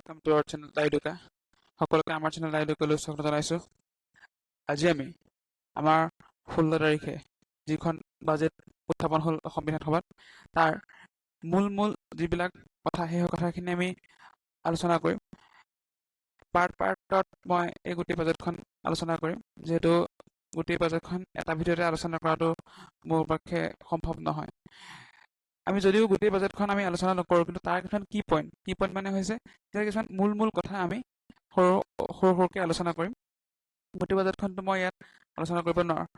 Welcome to our channel Laiduka. সকলোকে আমাৰ channel লাইডুকালৈ স্বাগত জনাইছোঁ। আজি আমি আমাৰ 16 তাৰিখে যিখন বাজেট উত্থাপন হ'ল অসম বিধানসভাত তাৰ মূল যিবিলাক কথা সেই কথাখিনি আমি আলোচনা কৰিম। পাৰ্টত মই এই গোটেই বাজেটখন আলোচনা কৰিম, যিহেতু গোটেই বাজেটখন এটা ভিডিঅ'তে আলোচনা কৰাটো মোৰ পক্ষে সম্ভৱ নহয়। আমি যদিও গোটেই বাজেটখন আমি আলোচনা নকৰোঁ, কিন্তু তাৰ কিছুমান কি পইণ্ট মানে হৈছে যে কিছুমান মূল কথা আমি সৰুকৈ আলোচনা কৰিম। গোটেই বাজেটখনটো মই ইয়াত আলোচনা কৰিব নোৱাৰোঁ।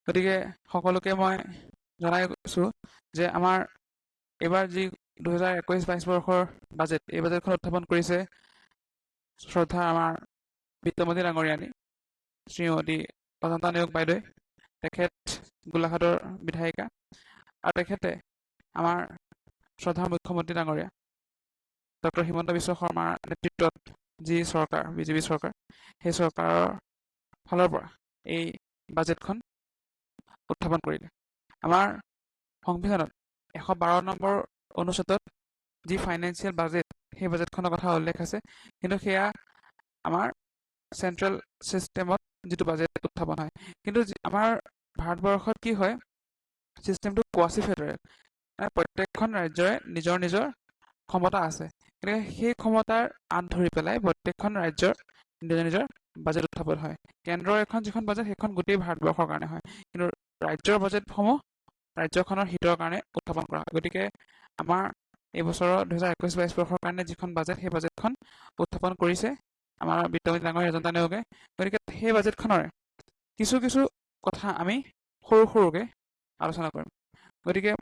গতিকে সকলোকে মই জনাইছোঁ যে আমাৰ এইবাৰ যি 2021-22 বৰ্ষৰ বাজেট, এই বাজেটখন উত্থাপন কৰিছে শ্ৰদ্ধা আমাৰ বিত্তমন্ত্ৰী ডাঙৰীয়ানী শ্ৰীমতী অজন্তা নেওগ বাইদেৱে। তেখেত গোলাঘাটৰ বিধায়িকা আৰু তেখেতে আমাৰ শ্ৰদ্ধাৰ মুখ্যমন্ত্ৰী ডাঙৰীয়া ডক্টৰ হিমন্ত বিশ্ব শৰ্মাৰ নেতৃত্বত যি চৰকাৰ, বিজেপি চৰকাৰ, সেই চৰকাৰৰ ফালৰ পৰা এই বাজেটখন উত্থাপন কৰিলে। আমাৰ সংবিধানত 112 নম্বৰ অনুচ্ছেদত যি ফাইনেন্সিয়েল বাজেট, সেই বাজেটখনৰ কথা উল্লেখ আছে, কিন্তু সেয়া আমাৰ চেন্ট্ৰেল চিষ্টেমত যিটো বাজেট উত্থাপন হয়। কিন্তু আমাৰ ভাৰতবৰ্ষত কি হয়, চিষ্টেমটো কোৱাচি ফেডাৰেল। প্ৰত্যেকখন ৰাজ্যৰে নিজৰ ক্ষমতা আছে, গতিকে সেই ক্ষমতাৰ আঁত ধৰি পেলাই প্ৰত্যেকখন ৰাজ্যৰ নিজৰ বাজেট উত্থাপন হয়। কেন্দ্ৰৰ যিখন বাজেট সেইখন গোটেই ভাৰতবৰ্ষৰ কাৰণে হয়, কিন্তু ৰাজ্যৰ বাজেটসমূহ ৰাজ্যখনৰ হিতৰ কাৰণে উত্থাপন কৰা হয়। গতিকে আমাৰ এই বছৰৰ 2021-22 বৰ্ষৰ কাৰণে যিখন বাজেট, সেই বাজেটখন উত্থাপন কৰিছে আমাৰ বিত্তমন্ত্ৰী ডাঙৰীয়া অজন্তা নেওগে। গতিকে সেই বাজেটখনৰে কিছু কথা আমি সৰুকৈ আলোচনা কৰিম। গতিকে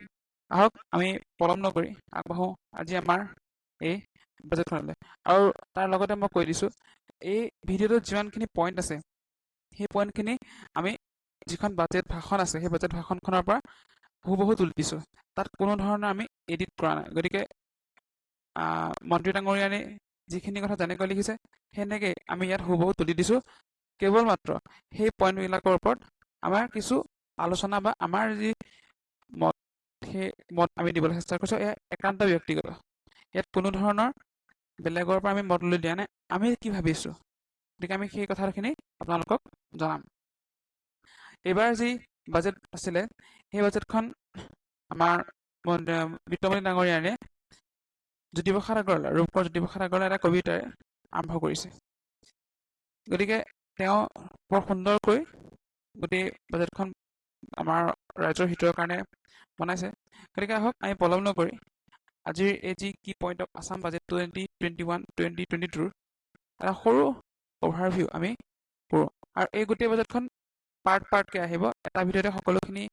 আহক আমি পলম নকৰি আগবাঢ়োঁ আজি আমাৰ এই বাজেটখনলৈ। আৰু তাৰ লগতে মই কৈ দিছোঁ, এই ভিডিঅ'টোত যিমানখিনি পইণ্ট আছে, সেই পইণ্টখিনি আমি যিখন বাজেট ভাষণ আছে, সেই বাজেট ভাষণখনৰ পৰা হুবহু তুলি দিছোঁ। তাত কোনো ধৰণৰ আমি এডিট কৰা নাই। গতিকে মন্ত্ৰী ডাঙৰীয়ানী যিখিনি কথা যেনেকৈ লিখিছে সেনেকৈ আমি ইয়াত হুবহু তুলি দিছোঁ। কেৱল মাত্ৰ সেই পইণ্টবিলাকৰ ওপৰত আমাৰ কিছু আলোচনা বা আমাৰ যি মত, সেই মত আমি দিবলৈ চেষ্টা কৰিছোঁ। এয়া একান্ত ব্যক্তিগত, ইয়াত কোনো ধৰণৰ বেলেগৰ পৰা আমি মত লৈ দিয়া নাই, আমি কি ভাবিছোঁ, গতিকে আমি সেই কথাখিনি আপোনালোকক জনাম। এইবাৰ যি বাজেট আছিলে, সেই বাজেটখন আমাৰ বিত্তমন্ত্ৰী ডাঙৰীয়ানীয়ে জ্যোতিপ্ৰসাদ আগৰৱালা, ৰূপকোঁৱৰ জ্যোতিপ্ৰসাদ আগৰৱালাই এটা কবিতাৰে আৰম্ভ কৰিছে। গতিকে তেওঁ বৰ সুন্দৰকৈ গোটেই বাজেটখন আমাৰ ৰাজ্যৰ হিতৰ কাৰণে বনাইছে। গতিকে আহক আমি পলম নকৰি আজিৰ এই যি কি পইণ্ট অফ আছাম বাজেট 2021-2022 এটা সৰু অভাৰভিউ আমি কৰোঁ। আৰু এই গোটেই বাজেটখন পাৰ্টকৈ আহিব, এটা ভিডিঅ'তে সকলোখিনি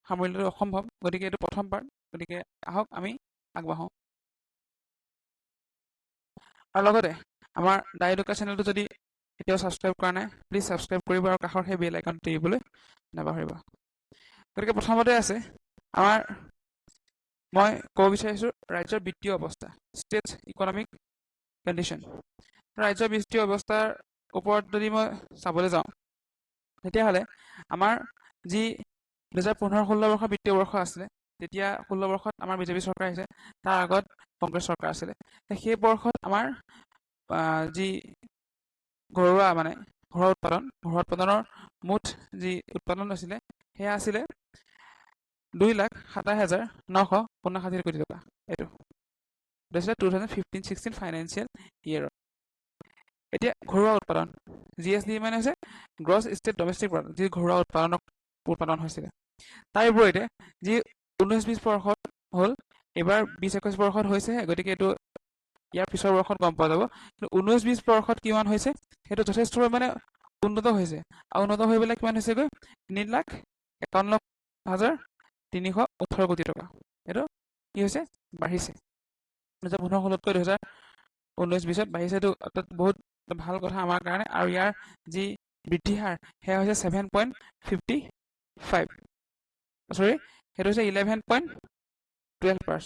সামৰি লোৱাটো অসম্ভৱ। গতিকে এইটো প্ৰথম পাৰ্ট। গতিকে আহক আমি আগবাঢ়োঁ। আৰু লগতে আমাৰ লাইডুকা চেনেলটো যদি এতিয়াও ছাবস্ক্ৰাইব কৰা নাই, প্লিজ ছাবস্ক্ৰাইব কৰিব আৰু কাষৰ সেই বেল আইকনটো টিপিবলৈ নাপাহৰিব। গতিকে প্ৰথমতে আছে আমাৰ, মই ক'ব বিচাৰিছোঁ ৰাজ্যৰ বিত্তীয় অৱস্থা, ষ্টেটছ ইকনমিক কণ্ডিশ্যন। ৰাজ্যৰ বিত্তীয় অৱস্থাৰ ওপৰত যদি মই চাবলৈ যাওঁ, তেতিয়াহ'লে আমাৰ যি 2015-16 বৰ্ষৰ বিত্তীয় বৰ্ষ আছিলে, তেতিয়া 16 বৰ্ষত আমাৰ বিজেপি চৰকাৰ আহিছে, তাৰ আগত কংগ্ৰেছ চৰকাৰ আছিলে। সেই বৰ্ষত আমাৰ যি ঘৰুৱা উৎপাদনৰ মুঠ যি উৎপাদন আছিলে, সেয়া আছিলে 2,27,959 কোটি টকা। এইটো আছিলে 2015-16 ফাইনেন্সিয়েল ইয়েৰত। এতিয়া ঘৰুৱা উৎপাদন, GSD মানে হৈছে গ্ৰছ ষ্টেট ডমেষ্টিক প্ৰডাক্ট, যি ঘৰুৱা উৎপাদন হৈছিলে। তাৰ বিপৰীতে যি 19-20 বৰ্ষত হ'ল, এইবাৰ 20-21 বৰ্ষত হৈছে। গতিকে এইটো ইয়াৰ পিছৰ বৰ্ষত গম পোৱা যাব। কিন্তু 19-20 বৰ্ষত কিমান হৈছে, সেইটো যথেষ্ট পৰিমাণে উন্নত হৈছে। আৰু উন্নত হৈ পেলাই কিমান হৈছেগৈ, 3,51,318 কোটি টকা। এইটো কি হৈছে, বাঢ়িছে। 2015-16তকৈ 2019-20ত বাঢ়িছে। এইটো বহুত ভাল কথা আমাৰ কাৰণে। আৰু ইয়াৰ যি বৃদ্ধি হাৰ, সেয়া হৈছে 7.55, সেইটো হৈছে 11.12%।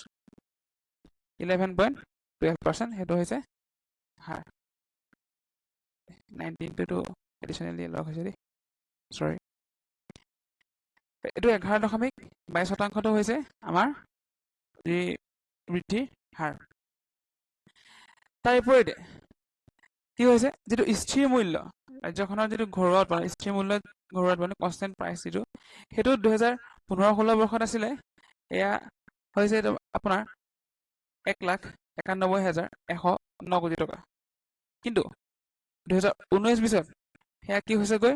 11.12% সেইটো হৈছে হাৰ। 19টো এডিচনেলি লগ হৈছে দেই, চৰি। এইটো 11.22% হৈছে আমাৰ যি বৃদ্ধিৰ হাৰ। তাৰ বিপৰীতে কি হৈছে, যিটো স্থিৰ মূল্য ৰাজ্যখনৰ যিটো ঘৰুৱা উৎপাদন, স্থিৰ মূল্য ঘৰুৱা উৎপাদন কনষ্টেণ্ট প্ৰাইচ যিটো, সেইটো 2015-16 বৰ্ষত আছিলে, এয়া হৈছে এইটো আপোনাৰ 1,91,109 কোটি টকা। কিন্তু 2019-20 সেয়া কি হৈছেগৈ,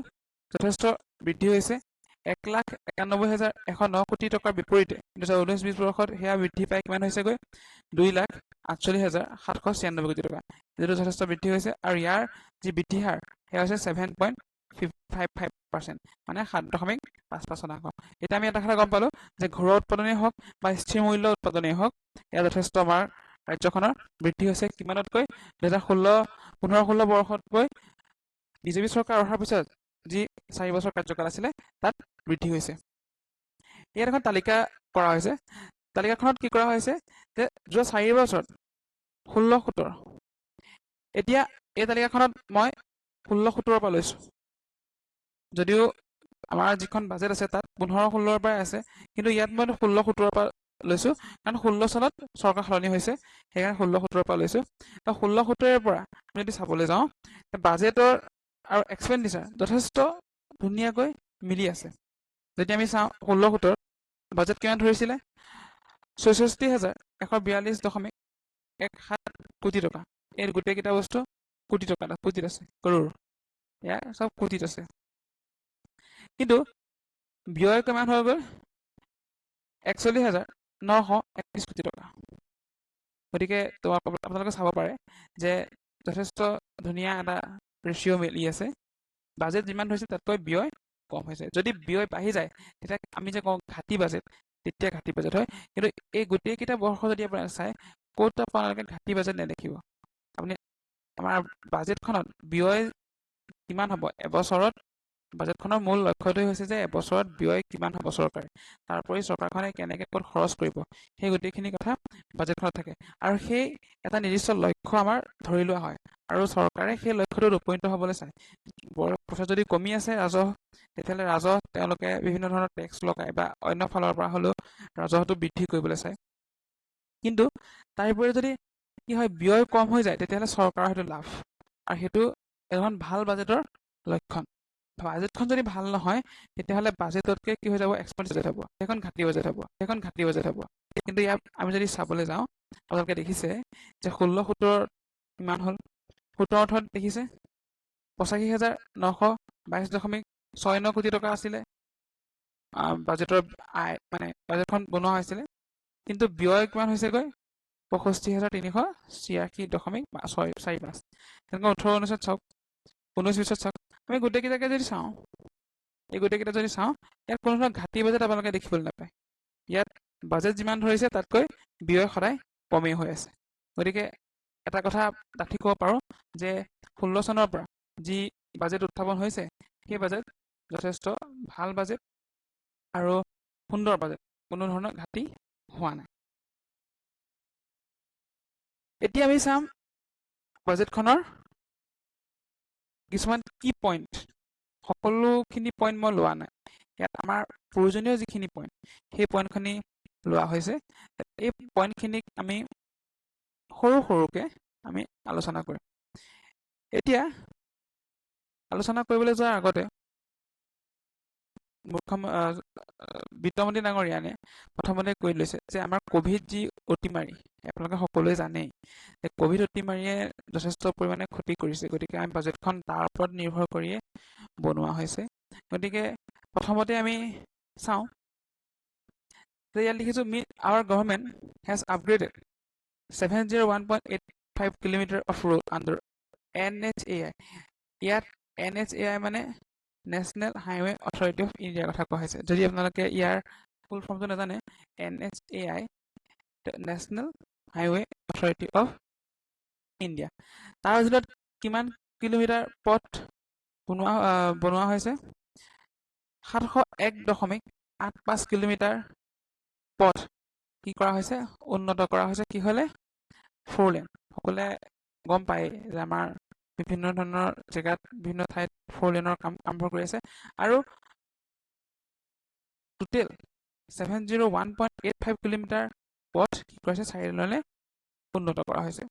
যথেষ্ট বৃদ্ধি হৈছে। 1,91,109 কোটি টকাৰ বিপৰীতে 2019-20 বৰ্ষত সেয়া বৃদ্ধি পাই কিমান হৈছেগৈ, 2,48,796 কোটি টকা, যিটো যথেষ্ট বৃদ্ধি হৈছে। আৰু ইয়াৰ যি বৃদ্ধি হাৰ সেয়া হৈছে 7.55%, মানে 7.5%। এতিয়া আমি এটা কথা গম পালো যে ঘৰুৱা উৎপাদনেই হওক বা স্থিৰ মূল্য উৎপাদনেই হওক, এয়া যথেষ্ট আমাৰ ৰাজ্যখনৰ বৃদ্ধি হৈছে। কিমানতকৈ, 2015-16 বৰ্ষতকৈ বিজেপি চৰকাৰ অহাৰ পিছত যি 4 বছৰ কাৰ্যকাল আছিলে তাত বৃদ্ধি হৈছে। ইয়াত এখন তালিকা কৰা হৈছে। তালিকাখনত কি কৰা হৈছে যে যোৱা 4 বছৰত 16-17, এতিয়া এই তালিকাখনত মই 16-17 পৰা লৈছো, যদিও আমাৰ যিখন বাজেট আছে তাত 15-16 পৰাই আছে, কিন্তু ইয়াত মই 16-17 পৰা লৈছো, কাৰণ 16 চনত চৰকাৰ সলনি হৈছে, সেইকাৰণে 16-17 পৰা লৈছো। 16-17 পৰা যদি চাবলৈ যাওঁ, বাজেটৰ আৰু এক্সপেণ্ডিচাৰ যথেষ্ট ধুনীয়াকৈ মিলি আছে। যদি আমি চাওঁ 16-17 বাজেট কিমান ধৰিছিলে, 66,142.17 কোটি টকা। এই গোটেইকেইটা বস্তু কোটি টকা, কোটিত আছে, কৰোৰ, এয়া চব কোটিত আছে। কিন্তু ব্যয় কিমান হৈ গ'ল, 41,931 কোটি টকা। গতিকে আপোনালোকে চাব পাৰে যে যথেষ্ট ধুনীয়া এটা ৰেচিঅ' মিলি আছে। বাজেট যিমান ধৰিছে তাতকৈ ব্যয় কম হৈছে। যদি ব্যয় বাঢ়ি যায় তেতিয়া আমি যে কওঁ ঘাটি বাজেট, তেতিয়া ঘাটি বাজেট হয়। কিন্তু এই গোটেইকেইটা বৰ্ষ যদি আপুনি চাই, ক'ত আপোনালোকে ঘাটি বাজেট নেদেখিব। আপুনি আমাৰ বাজেটখনত ব্যয় কিমান হ'ব এবছৰত, বাজেটখনৰ মূল লক্ষ্যটোৱেই হৈছে যে এবছৰত ব্যয় কিমান হ'ব চৰকাৰে, তাৰোপৰি চৰকাৰখনে কেনেকৈ ক'ত খৰচ কৰিব, সেই গোটেইখিনি কথা বাজেটখনত থাকে। আৰু সেই এটা নিৰ্দিষ্ট লক্ষ্য আমাৰ ধৰি লোৱা হয়, আৰু চৰকাৰে সেই লক্ষ্যটোত উপনীত হ'বলৈ চায়। পইচা যদি কমি আছে ৰাজহ, তেতিয়াহ'লে ৰাজহ তেওঁলোকে বিভিন্ন ধৰণৰ টেক্স লগায় বা অন্য ফালৰ পৰা হ'লেও ৰাজহটো বৃদ্ধি কৰিবলৈ চায়। কিন্তু তাৰ উপৰি যদি কি হয়, ব্যয় কম হৈ যায়, তেতিয়াহ'লে চৰকাৰৰ সেইটো লাভ, আৰু সেইটো এখন ভাল বাজেটৰ লক্ষণ। বাজেটখন যদি ভাল নহয়, তেতিয়াহ'লে বাজেটতকৈ কি হৈ যাব, এক্সপেণ্ডিচাৰ হ'ব, সেইখন ঘাটি বাজেট হ'ব। কিন্তু ইয়াত আমি যদি চাবলৈ যাওঁ, আপোনালোকে দেখিছে যে 16-17 কিমান হ'ল, 17-18 দেখিছে 85,922.69 কোটি টকা আছিলে বাজেটৰ আয়, মানে বাজেটখন বনোৱা হৈছিলে। কিন্তু ব্যয় কিমান হৈছেগৈ, 65,386.45। তেনেকৈ 18-19 চাওক, 19-20 চাওক, আমি গোটেইকেইটাকে যদি চাওঁ, ইয়াত কোনো ধৰণৰ ঘাটি বাজেট আপোনালোকে দেখিবলৈ নাপায়। ইয়াত বাজেট যিমান ধৰিছে তাতকৈ ব্যয় সদায় কমেই হৈ আছে। গতিকে এটা কথা ডাঠি ক'ব পাৰোঁ যে 16 চনৰ পৰা যি বাজেট উত্থাপন হৈছে, সেই বাজেট যথেষ্ট ভাল বাজেট আৰু সুন্দৰ বাজেট, কোনো ধৰণৰ ঘাটি হোৱা নাই। এতিয়া আমি চাম বাজেটখনৰ কিছুমান কি পইণ্ট। সকলোখিনি পইণ্ট মই লোৱা নাই, ইয়াত আমাৰ প্ৰয়োজনীয় যিখিনি পইণ্ট, সেই পইণ্টখিনি লোৱা হৈছে। এই পইণ্টখিনিক আমি সৰুকৈ আমি আলোচনা কৰিম। এতিয়া আলোচনা কৰিবলৈ যোৱাৰ আগতে বিত্তমন্ত্ৰী ডাঙৰীয়ানে প্ৰথমতে কৈ লৈছে যে আমাৰ ক'ভিড যি অতিমাৰী, আপোনালোকে সকলোৱে জানেই যে ক'ভিড অতিমাৰীয়ে যথেষ্ট পৰিমাণে ক্ষতি কৰিছে। গতিকে আমি বাজেটখন তাৰ ওপৰত নিৰ্ভৰ কৰিয়ে বনোৱা হৈছে। গতিকে প্ৰথমতে আমি চাওঁ যে ইয়াত লিখিছোঁ, our government has upgraded 701.85 kilometre of road under NHAI। ইয়াত NHAI মানে নেশ্যনেল হাইৱে অথৰিটি অফ ইণ্ডিয়াৰ কথা কোৱা হৈছে। যদি আপোনালোকে ইয়াৰ ফুল ফৰ্মটো নাজানে, NHAI national highway authority of India. তাৰ ভিতৰত কিমান কিলোমিটাৰ পথ বনোৱা হৈছে, 701.85 কিলোমিটাৰ পথ কি কৰা হৈছে, উন্নত কৰা হৈছে। কি হ'লে, 4 লেন। সকলোৱে গম পায় যে আমাৰ বিভিন্ন ধৰণৰ জেগাত বিভিন্ন ঠাইত 4 লেনৰ কাম আৰম্ভ কৰি আছে, আৰু টোটেল 701.85 কিলোমিটাৰ পথ কি কৰিছে, 4 লেনলৈ উন্নত কৰা হৈছে।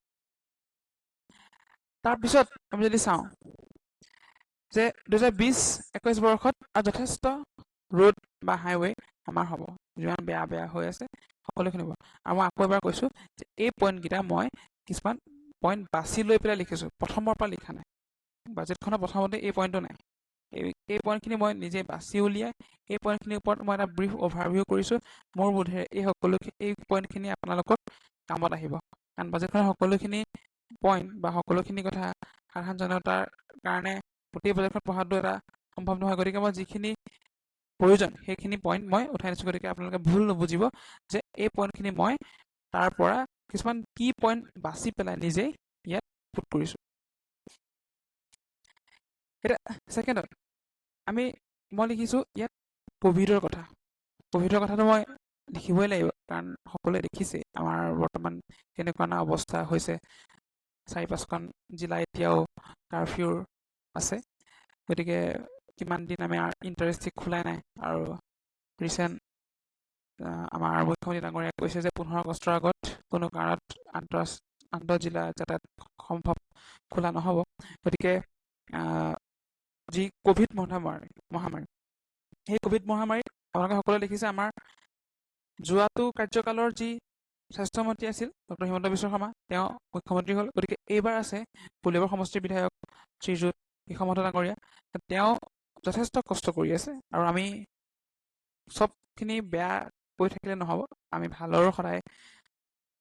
তাৰপিছত আমি যদি চাওঁ যে 2020-21 বৰ্ষত যথেষ্ট ৰোড বা হাইৱে আমাৰ হ'ব, যিমান বেয়া বেয়া হৈ আছে সকলোখিনি হ'ব। আৰু মই আকৌ এবাৰ কৈছোঁ যে এই পইণ্টকেইটা মই কিছুমান পইণ্ট বাছি লৈ পেলাই লিখিছোঁ, প্ৰথমৰ পৰা লিখা নাই। বাজেটখনৰ প্ৰথমতে এই পইণ্টটো নাই। এই পইণ্টখিনি মই নিজে বাছি উলিয়াই এই পইণ্টখিনিৰ ওপৰত মই এটা ব্ৰিফ অভাৰভিউ কৰিছোঁ। মোৰ বোধেৰে এই পইণ্টখিনি আপোনালোকৰ কামত আহিব, কাৰণ বাজেটখনৰ সকলোখিনি পইণ্ট বা সকলোখিনি কথা সাধাৰণ জনতাৰ কাৰণে গোটেই বাজেটখন পঢ়াটো এটা সম্ভৱ নহয়। গতিকে মই যিখিনি প্ৰয়োজন সেইখিনি পইণ্ট মই উঠাই দিছোঁ। গতিকে আপোনালোকে ভুল নুবুজিব যে এই পইণ্টখিনি মই তাৰ পৰা কিছুমান কি পইণ্ট বাছি পেলাই নিজেই ইয়াত পুট কৰিছোঁ। এতিয়া ছেকেণ্ডত মই লিখিছোঁ ইয়াত ক'ভিডৰ কথা। ক'ভিডৰ কথাটো মই লিখিবই লাগিব, কাৰণ সকলোৱে দেখিছে আমাৰ বৰ্তমান কেনেকুৱা অৱস্থা হৈছে। 4-5খন জিলা এতিয়াও কাৰফিউৰ আছে। গতিকে কিমান দিন আমাৰ ইণ্টাৰেষ্টে খোলাই নাই। আৰু ৰিচেণ্ট আমাৰ মুখ্যমন্ত্ৰী ডাঙৰীয়াই কৈছে যে 15 আগষ্টৰ আগত কোনো কাৰণত আন্তঃজিলা যাতায়াত সম্ভৱ খোলা নহ'ব। গতিকে যি ক'ভিড মহামাৰী সেই ক'ভিড মহামাৰীত আপোনালোকে সকলোৱে দেখিছে আমাৰ যোৱাটো কাৰ্যকালৰ যি স্বাস্থ্যমন্ত্ৰী আছিল ডক্টৰ হিমন্ত বিশ্ব শৰ্মা, তেওঁ মুখ্যমন্ত্ৰী হ'ল। গতিকে এইবাৰ আছে পুলিবৰ সমষ্টিৰ বিধায়ক শ্ৰীযুত হিমন্ত ডাঙৰীয়া। তেওঁ যথেষ্ট কষ্ট কৰি আছে, আৰু আমি চবখিনি বেয়া কৈ থাকিলে নহ'ব, আমি ভালৰো সদায়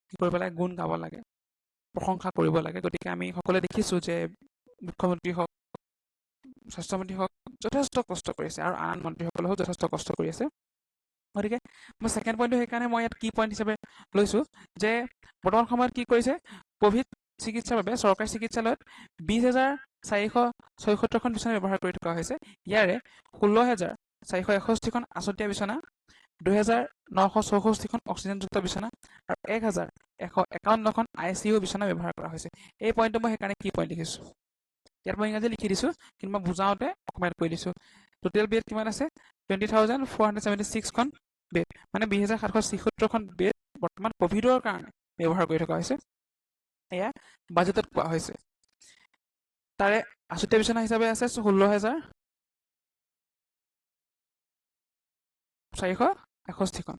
কি কৰিব লাগে, গুণ গাব লাগে, প্ৰশংসা কৰিব লাগে। গতিকে আমি সকলোৱে দেখিছোঁ যে মুখ্যমন্ত্ৰী হওক, স্বাস্থ্যমন্ত্ৰী হওক যথেষ্ট কষ্ট কৰিছে, আৰু আন মন্ত্ৰীসকলেও যথেষ্ট কষ্ট কৰি আছে। গতিকে মই ছেকেণ্ড পইণ্টটো সেইকাৰণে মই ইয়াত কি পইণ্ট হিচাপে লৈছোঁ যে বৰ্তমান সময়ত কি কৰিছে, ক'ভিড চিকিৎসাৰ বাবে চৰকাৰী চিকিৎসালয়ত 20,476খন বিচনা ব্যৱহাৰ কৰি থকা হৈছে। ইয়াৰে 16,461খন আছুতীয়া বিচনা, 2,964খন অক্সিজেনযুক্ত বিচনা আৰু 1,151খন ICU বিচনা ব্যৱহাৰ কৰা হৈছে। এই পইণ্টটো মই সেইকাৰণে কি পইণ্ট লিখিছোঁ, ইয়াত মই ইংৰাজী লিখি দিছোঁ, কিন্তু মই বুজাওঁতে অসমীয়াত কৈ দিছোঁ। টোটেল বেড কিমান আছে, 20,476খন বেড, মানে 20,776খন বেড বৰ্তমান ক'ভিডৰ কাৰণে ব্যৱহাৰ কৰি থকা হৈছে। এয়া বাজেটত কোৱা হৈছে। তাৰে আছুতীয়া বিচনা হিচাপে আছে 16,461খন,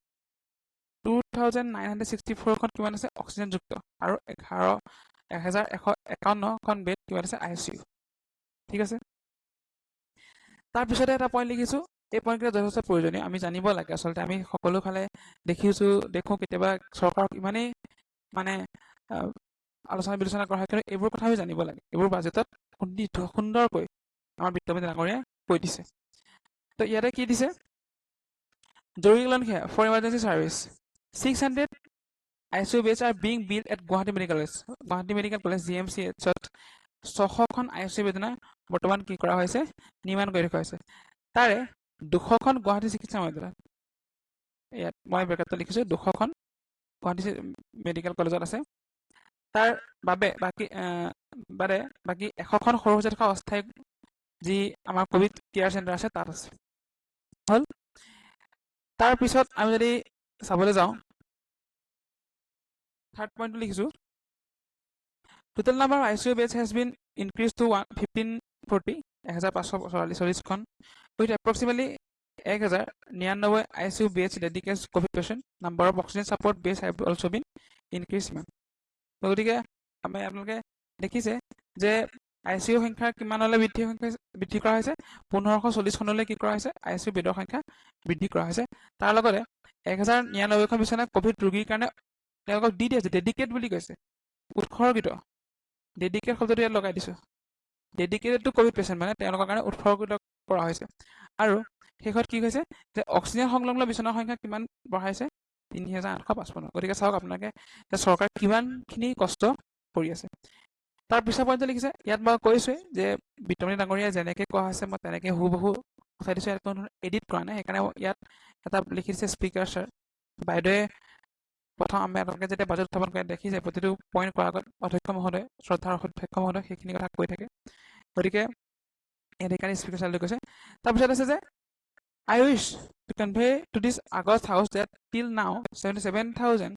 2,964খন কিমান আছে অক্সিজেনযুক্ত, আৰু 1,151খন বেড কিমান আছে ICU। ঠিক আছে। তাৰপিছতে এটা পইণ্ট লিখিছোঁ, এই পইণ্টকেইটা যথেষ্ট প্ৰয়োজনীয়, আমি জানিব লাগে। আচলতে আমি সকলো ফালে দেখোঁ কেতিয়াবা চৰকাৰক ইমানেই মানে আলোচনা বিলোচনা কৰা হয়, কিন্তু এইবোৰ কথা আমি জানিব লাগে। এইবোৰ বাজেটত সুন্দৰকৈ আমাৰ বিত্তমন্ত্ৰী ডাঙৰীয়াই কৈ দিছে। তো ইয়াতে কি দিছে, জৰুৰীকালীন সেৱা for emergency service 600 ICU beds are being built at Guwahati medical college GMCHত 600খন ICU বেড বৰ্তমান কি কৰা হৈছে, নিৰ্মাণ কৰি থকা হৈছে। তাৰে 200খন গুৱাহাটী চিকিৎসা মহাবিদ্যালয়ত, ইয়াত মই ব্ৰেকেটত লিখিছোঁ 200খন গুৱাহাটী মেডিকেল কলেজত আছে। তাৰ বাদে বাকী 100খন সৰু সজাই থকা অস্থায়ী যি আমাৰ ক'ভিড কেয়াৰ চেণ্টাৰ আছে তাত আছে। হ'ল। তাৰপিছত আমি যদি চাবলৈ যাওঁ, থাৰ্ড পইণ্টটো লিখিছোঁ, total number of ICU beds has been increase to 1540, 1,544খন, with approximately 1,099 ICU beds dedicated covid patient. Number of oxygen support beds have also' been increase ইমান। গতিকে আপোনালোকে দেখিছে যে ICU সংখ্যা কিমানলৈ বৃদ্ধি কৰা হৈছে, 1540খনলৈ কি কৰা হৈছে, ICU বেডৰ সংখ্যা বৃদ্ধি কৰা হৈছে। তাৰ লগতে 1,099খন বিচনা ক'ভিড ৰোগীৰ কাৰণে তেওঁলোকক দি আছে, ডেডিকেট বুলি কৈছে, উৎসৰ্গিত। ডেডিকেট শব্দটো ইয়াত লগাই দিছোঁ, ডেডিকেটেড টু ক'ভিড পেচেণ্ট, মানে তেওঁলোকৰ কাৰণে উৎসৰ্গিত কৰা হৈছে। আৰু শেষত কি হৈছে যে অক্সিজেন সংলগ্ন বিচনাৰ সংখ্যা কিমান বঢ়াইছে, 3,855। গতিকে চাওক আপোনালোকে যে চৰকাৰে কিমানখিনি কষ্ট কৰি আছে। তাৰ পিছৰ পইণ্টটো লিখিছে, ইয়াত মই কৈছোঁৱেই যে বিত্তমন্ত্ৰী ডাঙৰীয়াই যেনেকৈ কোৱা হৈছে মই তেনেকৈ হুবহু উঠাই দিছোঁ, ইয়াত কোনো এডিট কৰা নাই। সেইকাৰণে ইয়াত এটা লিখি দিছে স্পীকাৰ ছাৰ। বাইদেৱে প্ৰথম আপোনালোকে যেতিয়া বাজেট উত্থাপন কৰে দেখিছে প্ৰতিটো পইণ্ট কৰাৰ আগত অধ্যক্ষ মহোদয়, শ্ৰদ্ধাৰ অধ্যক্ষ মহোদয় সেইখিনি কথা কৈ থাকে। গতিকে ইয়াত সেইকাৰণে স্পীকাৰ ছাৰলৈ কৈছে। তাৰপিছত আছে যে I wish to convey to this August House that till now 77,000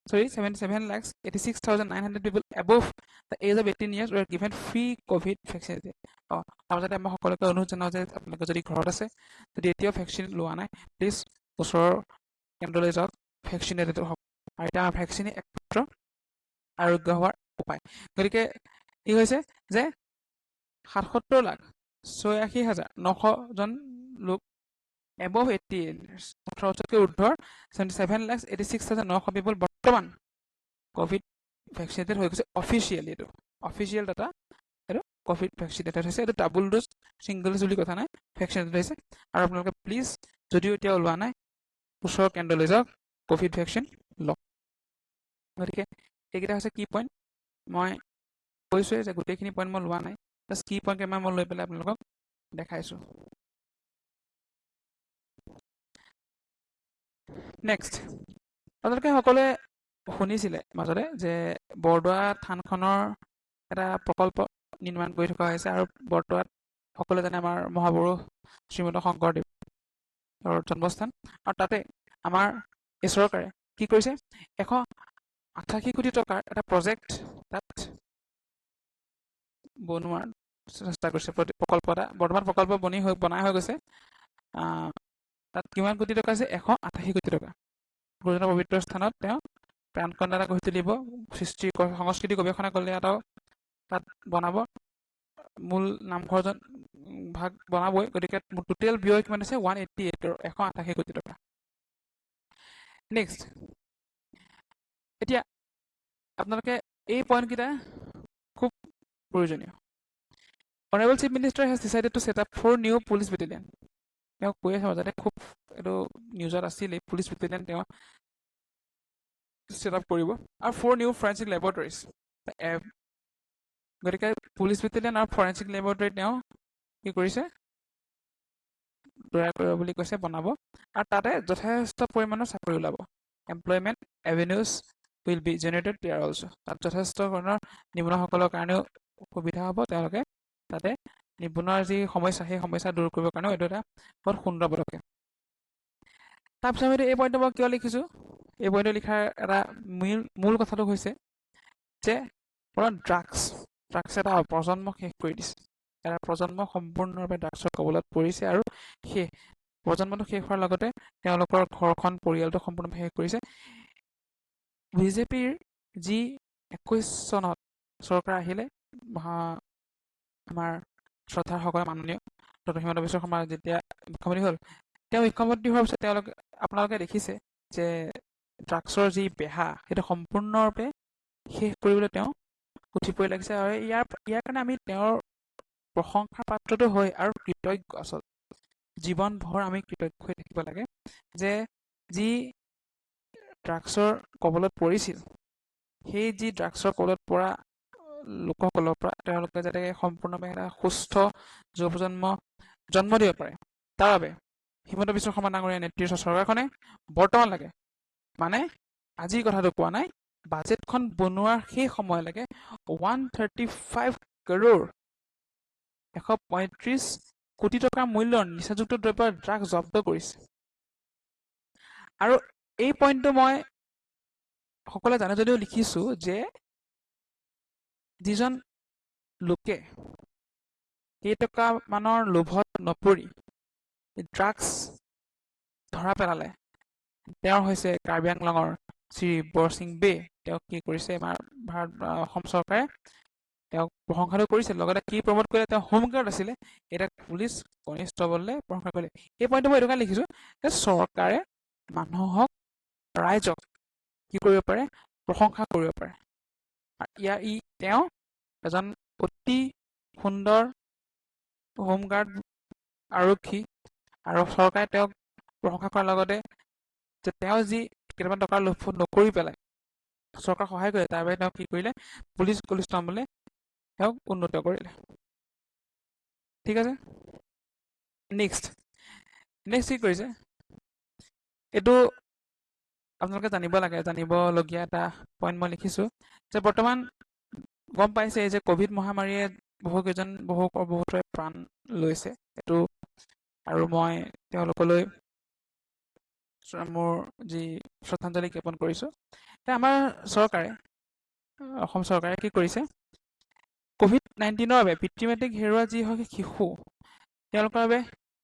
77,86,900 people above the age of 18 years were given free COVID vaccine. তাৰপাছতে মই সকলোকে অনুৰোধ জনাওঁ যে আপোনালোকে যদি ঘৰত আছে যদি এতিয়াও ভেকচিন লোৱা নাই প্লিজ ওচৰৰ কেন্দ্ৰলৈ যাওক ভেকচিনেটেড হওক আৰু এতিয়া ভেকচিনে একমাত্ৰ আৰোগ্য হোৱাৰ উপায় গতিকে কি হৈছে যে 77,86,900 লোক above 80 years 18 বছৰতকৈ ঊৰ্ধ্বৰ 77,86,900 people বৰ্তমান কোভিড ভেকচিনেটেড হৈ গৈছে অফিচিয়েলি এইটো অফিচিয়েল ডাটা এইটো কোভিড ভেকচিনেটেড হৈছে এইটো ডাবল ড'জ ছিংগল ড'জ বুলি কথা নাই ভেকচিনেটেড হৈছে আৰু আপোনালোকে প্লিজ যদিও এতিয়া ওলোৱা নাই ওচৰৰ কেন্দ্ৰলৈ যাওক কোভিড ভেকচিন লওক গতিকে এইকেইটা হৈছে কি পইণ্ট মই কৈছোঁৱে যে গোটেইখিনি পইণ্ট মই লোৱা নাই জাষ্ট কি পইণ্ট কেইটামান মই লৈ পেলাই আপোনালোকক দেখাইছোঁ নেক্সট আপোনালোকে সকলোৱে শুনিছিলে মাজতে যে বৰদোৱা থানখনৰ এটা প্ৰকল্প নিৰ্মাণ কৰি থকা হৈছে আৰু বৰদোৱাত সকলোৱে জানে আমাৰ মহাপুৰুষ শ্ৰীমন্ত শংকৰদেৱৰ জন্মস্থান আৰু তাতে আমাৰ এই চৰকাৰে কি কৰিছে 188 কোটি টকাৰ এটা প্ৰজেক্ট তাত বনোৱাৰ চেষ্টা কৰিছে প্ৰকল্প এটা বৰ্তমান প্ৰকল্প বনাই হৈ গৈছে তাত কিমান কোটি টকা আছে 188 কোটি টকা গুৰুজনাৰ পবিত্ৰ স্থানত তেওঁ প্ৰাণকণ এটা গঢ়ি তুলিব সৃষ্টি সংস্কৃতি গৱেষণা কৰিলে এটাও তাত বনাব মূল নামঘৰজন ভাগ বনাবই গতিকে টোটেল ব্যয় কিমান আছে 188 crore 188 কোটি টকা নেক্সট এতিয়া আপোনালোকে এই পইণ্টকেইটা খুব প্ৰয়োজনীয় Honorable Chief Minister has decided to set up 4 new police battalion তেওঁ কৈ আছে মাজতে খুব এইটো নিউজত আছিলে পুলিচ বেটেলিয়ন তেওঁ set up কৰিব আৰু 4 new forensic laboratories গতিকে পুলিচ বেটেলিয়ন আৰু ফৰেনচিক লেবৰেটৰী তেওঁ কি কৰিছে তৈয়াৰ কৰিব বুলি কৈছে বনাব আৰু তাতে যথেষ্ট পৰিমাণৰ চাকৰি ওলাব employment avenues will be generated there also তাত যথেষ্ট ধৰণৰ নিবনুৱাসকলৰ কাৰণেও সুবিধা হ'ব তেওঁলোকে তাতে নিবনুৱাৰ যি সমস্যা সেই সমস্যা দূৰ কৰিবৰ কাৰণেও এইটো এটা বহুত সুন্দৰ পদক্ষেপ তাৰপিছত আমি এই পইণ্টটো মই কিয় লিখিছোঁ এই পইণ্টটো লিখাৰ এটা মূল কথাটো হৈছে যে ড্ৰাগছ এটা প্ৰজন্ম শেষ কৰি দিছে এটা প্ৰজন্ম সম্পূৰ্ণৰূপে ড্ৰাগছৰ কবলত পৰিছে আৰু সেই প্ৰজন্মটো শেষ হোৱাৰ লগতে তেওঁলোকৰ ঘৰখন পৰিয়ালটো সম্পূৰ্ণভাৱে শেষ কৰিছে বিজেপিৰ যি 21 চনত চৰকাৰ আহিলে আমাৰ শ্ৰদ্ধাসকলে মাননীয় ডক্টৰ হিমন্ত বিশ্ব শৰ্মা যেতিয়া মুখ্যমন্ত্ৰী হ'ল তেওঁ মুখ্যমন্ত্ৰী হোৱাৰ পিছত তেওঁলোকে আপোনালোকে দেখিছে যে ড্ৰাগছৰ যি বেহা সেইটো সম্পূৰ্ণৰূপে শেষ কৰিবলৈ তেওঁ উঠি পৰি লাগিছে আৰু ইয়াৰ কাৰণে আমি তেওঁৰ প্ৰশংসাৰ পাত্ৰটো হৈ আৰু কৃতজ্ঞ আচলতে জীৱনভৰ আমি কৃতজ্ঞ হৈ থাকিব লাগে যে যি ড্ৰাগছৰ কবলত পৰিছিল সেই যি ড্ৰাগছৰ কবলত পৰা লোকসকলৰ পৰা তেওঁলোকে যাতে সম্পূৰ্ণভাৱে এটা সুস্থ যুৱ প্ৰজন্ম জন্ম দিব পাৰে তাৰ বাবে হিমন্ত বিশ্ব শৰ্মা ডাঙৰীয়া নেতৃত্বৰ চৰকাৰখনে বৰ্তমান লাগে মানে আজিৰ কথাটো কোৱা নাই বাজেটখন বনোৱাৰ সেই সময়লৈকে 135 crore 135 কোটি টকাৰ মূল্যৰ নিচাযুক্ত দ্ৰব্যৰ ড্ৰাগছ জব্দ কৰিছে আৰু এই পইণ্টটো মই সকলোৱে জানে যদিও লিখিছোঁ যে যিজন লোকে কেইটকা মানৰ লোভত নপৰি ড্ৰাগছ ধৰা পেলালে তেওঁৰ হৈছে কাৰ্বি আংলঙৰ শ্ৰী বৰসিং বে তেওঁ কি কৰিছে আমাৰ অসম চৰকাৰে তেওঁক প্ৰশংসাটো কৰিছে লগতে কি প্ৰমোট কৰিলে তেওঁ হোমগাৰ্ড আছিলে এতিয়া পুলিচ কনিষ্টবললৈ প্ৰশংসা কৰিলে এই পইণ্টটো মই এইটো কাৰণে লিখিছোঁ যে চৰকাৰে মানুহক ৰাইজক কি কৰিব পাৰে প্ৰশংসা কৰিব পাৰে তেওঁ এজন অতি সুন্দৰ হোমগাৰ্ড আৰক্ষী আৰু চৰকাৰে তেওঁক প্ৰশংসা কৰাৰ লগতে যে তেওঁ যি কেইটামান টকাৰ লোভ নকৰি পেলাই চৰকাৰ সহায় কৰিলে তাৰ বাবে তেওঁ কি কৰিলে পুলিচ কনিষ্টবলে তেওঁক উন্নত কৰিলে ঠিক আছে নেক্সট কি কৰিছে এইটো আপোনালোকে জানিবলগীয়া এটা পইণ্ট মই লিখিছোঁ যে বৰ্তমান গম পাইছে যে কোভিড মহামাৰীয়ে বহুতৰে প্ৰাণ লৈছে এইটো আৰু মই তেওঁলোকলৈ মোৰ যি শ্ৰদ্ধাঞ্জলি জ্ঞাপন কৰিছোঁ। আমাৰ চৰকাৰে অসম চৰকাৰে কি কৰিছে, COVID-19 বাবে পিতৃ মাতৃক হেৰুওৱা যিসকল শিশু তেওঁলোকৰ বাবে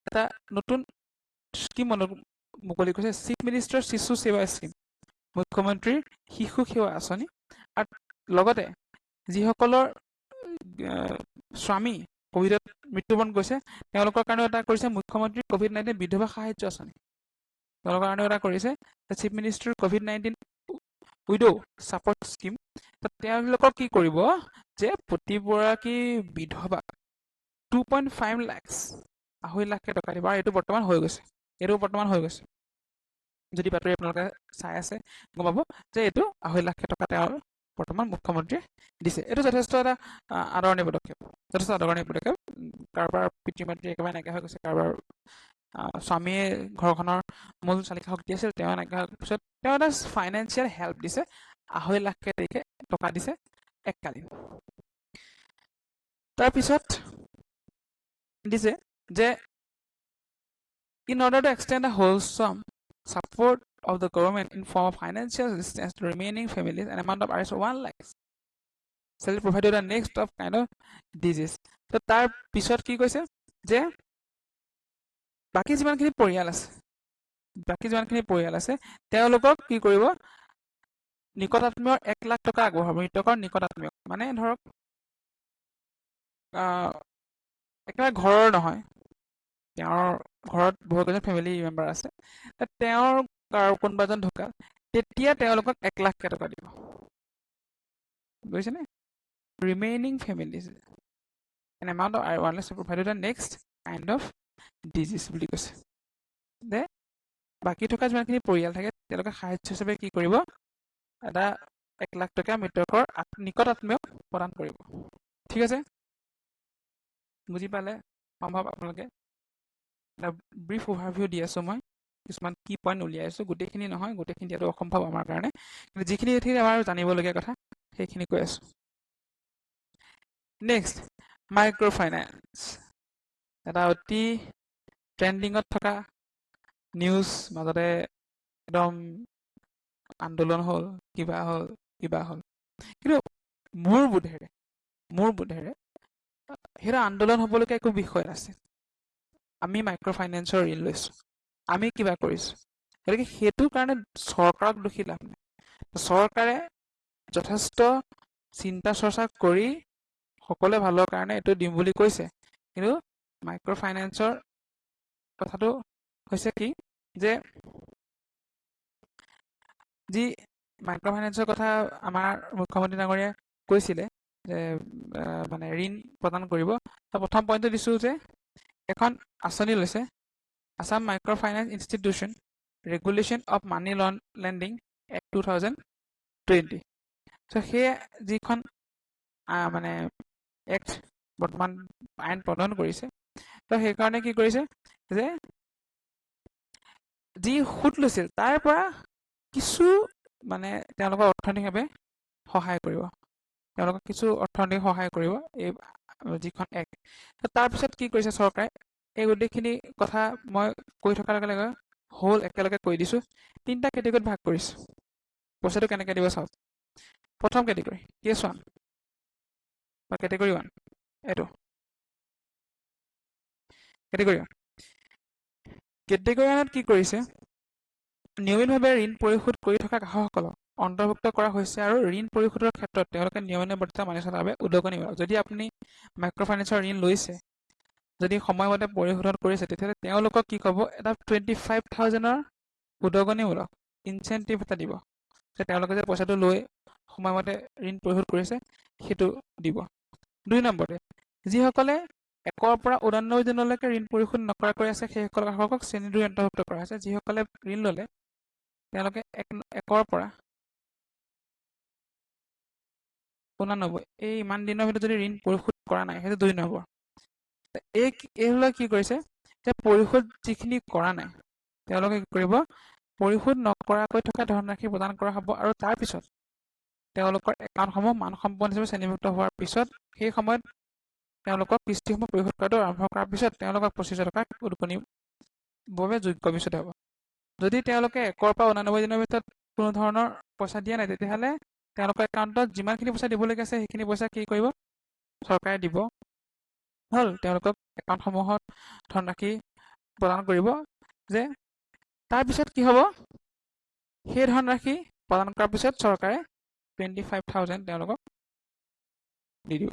এটা নতুন স্কিম মুকলি কৰিছে, চিফ মিনিষ্টাৰ শিশু সেৱা স্কিম, মুখ্যমন্ত্ৰীৰ শিশু সেৱা আঁচনি। আৰু লগতে যিসকলৰ স্বামী কোভিডত মৃত্যুবৰণ কৰিছে তেওঁলোকৰ কাৰণেও এটা কৰিছে মুখ্যমন্ত্ৰী COVID-19 বিধৱা সাহায্য আঁচনি। তেওঁলোকৰ কাৰণেও এটা কৰিছে chief minister COVID-19 widow support scheme. তেওঁলোকক কি কৰিব যে প্ৰতিগৰাকী বিধৱা 2.5 লাখ 2.5 লাখ টকা দিব। আৰু এইটো বৰ্তমান হৈ গৈছে। যদি বাতৰি আপোনালোকে চাই আছে গম পাব যে এইটো 2.5 লাখ টকা তেওঁৰ বৰ্তমান মুখ্যমন্ত্ৰীয়ে দিছে। এইটো যথেষ্ট এটা আদৰণীয় পদক্ষেপ, কাৰোবাৰ পিতৃ মাতৃ একেবাৰে নাইকিয়া হৈ গৈছে, কাৰোবাৰ স্বামীয়ে ঘৰখনৰ মূল চালিকা শক্তি আছিল, তেওঁ নাইকিয়া হোৱাৰ পিছত তেওঁ এটা ফাইনেন্সিয়েল হেল্প দিছে, 2.5 লাখ টকা দিছে এককালীন। তাৰপিছত দিছে যে in order to extend a wholesome support of the government in form of financial assistance to remaining families, an amount of INR 1 lakh shall be provided the next of kind of disease. তো তাৰ পিছত কি কৈছে যে বাকী যিমানখিনি পৰিয়াল আছে তেওঁলোকক কি কৰিব, নিকটাত্মীয় 1 লাখ টকা আগবঢ়াব। মৃতকৰ নিকটাত্মীয় মানে ধৰক একেবাৰে ঘৰৰ নহয়, তেওঁৰ ঘৰত বহুকেইজন ফেমিলি মেম্বাৰ আছে, তেওঁৰ কোনোবা এজন ঢুকাল, তেতিয়া তেওঁলোকক 1 লাখ টকা দিব, বুজিছেনে? Remaining families an amount of 1 lakh provided the next kind of disease বুলি কৈছে। যে বাকী থকা যিমানখিনি পৰিয়াল থাকে তেওঁলোকে সাহায্য হিচাপে কি কৰিব, এটা 1 লাখ টকা মৃতকৰ নিকট আত্মীয়ক প্ৰদান কৰিব। ঠিক আছে, বুজি পালে? সম্ভৱ আপোনালোকে এটা ব্ৰিফ অভাৰভিউ দি আছোঁ, মই কিছুমান কি পইণ্ট উলিয়াই আছোঁ, গোটেইখিনি নহয়, গোটেইখিনি দিয়াটো অসম্ভৱ আমাৰ কাৰণে, কিন্তু যিখিনি আমাৰ জানিবলগীয়া কথা সেইখিনি কৈ আছোঁ। নেক্সট, মাইক্ৰ' ফাইনেন্স, এটা অতি ট্ৰেণ্ডিঙত থকা নিউজ। মাজতে একদম আন্দোলন হ'ল, কিবা হ'ল, কিন্তু মোৰ বোধেৰে সেইটো আন্দোলন হ'বলৈকে একো বিষয় নাছিল। আমি মাইক্ৰ' ফাইনেন্সৰ ঋণ লৈছোঁ, আমি কিবা কৰিছোঁ, গতিকে সেইটো কাৰণে চৰকাৰক দোষী লাভ নাই। চৰকাৰে যথেষ্ট চিন্তা চৰ্চা কৰি সকলোৱে ভালৰ কাৰণে এইটো দিম বুলি কৈছে, কিন্তু মাইক্ৰ' ফাইনেন্সৰ কথাটো হৈছে কি যে যি মাইক্ৰ' ফাইনেন্সৰ কথা আমাৰ মুখ্যমন্ত্ৰী ডাঙৰীয়াই কৈছিলে যে মানে ঋণ প্ৰদান কৰিব। প্ৰথম পইণ্টটো দিছোঁ যে এখন আঁচনি লৈছে, Assam micro' finance institution regulation of money lending act 2020। So' সেই যিখন মানে এক্ট বৰ্তমান আইন প্ৰণয়ন কৰিছে, তো সেইকাৰণে কি কৰিছে যে যি সুত লৈছিল তাৰ পৰা কিছু মানে তেওঁলোকৰ অৰ্থনৈতিকভাৱে সহায় কৰিব, এই যিখন এক্ট। তাৰপিছত কি কৰিছে চৰকাৰে, এই গোটেইখিনি কথা মই কৈ থকাৰ লগে লগে হ'ল একেলগে কৈ দিছোঁ। 3টা কেটেগৰীত ভাগ কৰিছোঁ। পইচাটো কেনেকৈ দিব চাওক। প্ৰথম কেটেগৰী কেছ 1 বা কেটেগৰী 1, এইটো কেটেগৰী 1ত কি কৰিছে, নিয়মিতভাৱে ঋণ পৰিশোধ কৰি থকা গ্ৰাহকসকলক অন্তৰ্ভুক্ত কৰা হৈছে আৰু ঋণ পৰিশোধৰ ক্ষেত্ৰত তেওঁলোকে নিয়মানুৱৰ্তিতা মানি চলাৰ বাবে উদগনিমূলক। যদি আপুনি মাইক্ৰ' ফাইনেন্সৰ ঋণ লৈছে, যদি সময়মতে পৰিশোধন কৰিছে, তেতিয়াহ'লে তেওঁলোকক কি ক'ব, এটা 25,000ৰ উদগনিমূলক ইনচেণ্টিভ এটা দিব, যে তেওঁলোকে যে পইচাটো লৈ সময়মতে ঋণ পৰিশোধ কৰিছে সেইটো দিব। 2 নম্বৰতে, যিসকলে 1ৰ পৰা 89 দিনলৈকে ঋণ পৰিশোধ নকৰাকৈ আছে সেইসকল গ্ৰাহকক শ্ৰেণী 2 অন্তৰ্ভুক্ত কৰা হৈছে। যিসকলে ঋণ ল'লে তেওঁলোকে 1ৰ পৰা 89 এই ইমান দিনৰ ভিতৰত যদি ঋণ পৰিশোধ কৰা নাই, সেইটো 2 নম্বৰ। এইবিলাক কি কৰিছে যে পৰিশোধ যিখিনি কৰা নাই তেওঁলোকে কি কৰিব, পৰিশোধ নকৰাকৈ থকা ধনৰাশি প্ৰদান কৰা হ'ব, আৰু তাৰপিছত তেওঁলোকৰ একাউণ্টসমূহ মানসম্পন্ন হিচাপে শ্ৰেণীভুক্ত হোৱাৰ পিছত সেই সময়ত তেওঁলোকক কিস্তিসমূহ পৰিশোধ কৰাটো আৰম্ভ কৰাৰ পিছত তেওঁলোকক 25,000 টকা উদগনিৰ বাবে যোগ্য বিচৰা হ'ব। যদি তেওঁলোকে 1ৰ পৰা 89 দিনৰ ভিতৰত কোনো ধৰণৰ পইচা দিয়া নাই তেতিয়াহ'লে তেওঁলোকৰ একাউণ্টত যিমানখিনি পইচা দিবলগীয়া আছে সেইখিনি পইচা কি কৰিব চৰকাৰে দিব হ'ল তেওঁলোকক একাউণ্টসমূহত ধনৰাশি প্ৰদান কৰিব যে তাৰপিছত কি হ'ব সেই ধনৰাশি প্ৰদান কৰাৰ পিছত চৰকাৰে 25,000 তেওঁলোকক দি দিব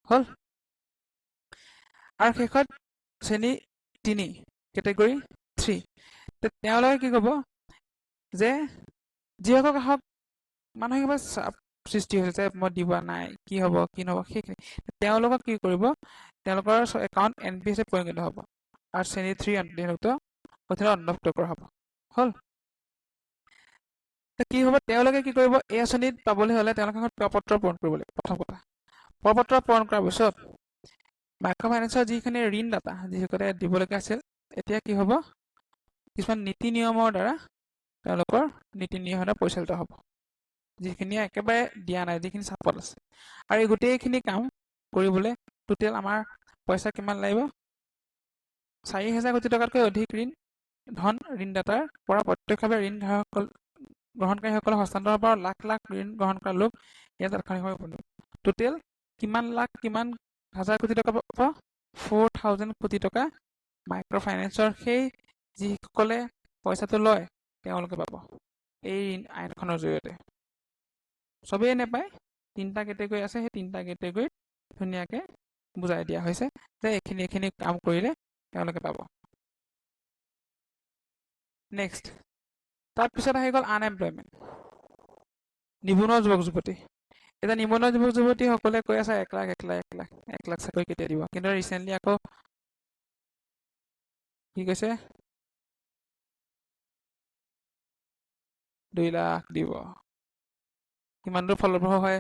হ'ল আৰু শেষত শ্ৰেণী 3 কেটেগৰী 3 তেওঁলোকে কি ক'ব যে যিসকল গ্ৰাহক মানসিকভাৱে চাপ সৃষ্টি হৈছে যে মই দিব নাই কি হ'ব কি নহ'ব সেইখিনি তেওঁলোকক কি কৰিব তেওঁলোকৰ একাউণ্ট NPS পৰিণত হ'ব আৰু শ্ৰেণী 3 অন্তৰ্ভুক্ত অন্তৰ্ভুক্ত কৰা হ'ব হ'ল কি হ'ব তেওঁলোকে কি কৰিব এই আঁচনিত পাবলৈ হ'লে তেওঁলোকে এখন প্ৰপত্ৰ পূৰণ কৰিব লাগিব প্ৰথম কথা প্ৰপত্ৰ পূৰণ কৰাৰ পিছত মাইক্ৰ' ফাইনেন্সৰ যিখিনি ঋণদাতা যিসকলে দিবলগীয়া আছিল এতিয়া কি হ'ব কিছুমান নীতি নিয়মৰ দ্বাৰা তেওঁলোকৰ নীতি নিয়মে পৰিচালিত হ'ব যিখিনিয়ে একেবাৰে দিয়া নাই যিখিনি চাপত আছে আৰু এই গোটেইখিনি কাম কৰিবলৈ টোটেল আমাৰ পইচা কিমান লাগিব 4,000 কোটি টকাতকৈ অধিক ঋণদাতাৰ পৰা প্ৰত্যক্ষভাৱে ঋণ ধাৰকসকল গ্ৰহণকাৰীসকলক হস্তান্তৰ পৰা লাখ লাখ ঋণ গ্ৰহণ কৰা লোক ইয়াত তাৎক্ষণিকভাৱে উপনীত টোটেল কিমান লাখ কিমান হাজাৰ কোটি টকা পাব 4,000 কোটি টকা মাইক্ৰ' ফাইনেন্সৰ সেই যিসকলে পইচাটো লয় তেওঁলোকে পাব এই আইনখনৰ জৰিয়তে চবেই নাপায় 3টা কেটেগৰী আছে সেই 3টা কেটেগৰীত ধুনীয়াকৈ বুজাই দিয়া হৈছে যে এইখিনি কাম কৰিলে তেওঁলোকে পাব নেক্সট তাৰপিছত আহি গ'ল আনএমপ্লয়মেণ্ট নিবনুৱা যুৱক যুৱতী এতিয়া নিবনুৱা যুৱক যুৱতীসকলে কৈ আছে 1 লাখ চাকৰি কেতিয়া দিব কিন্তু ৰিচেণ্টলি আকৌ কি কৈছে 2 লাখ দিব কিমান দূৰ ফলপ্ৰসূ হয়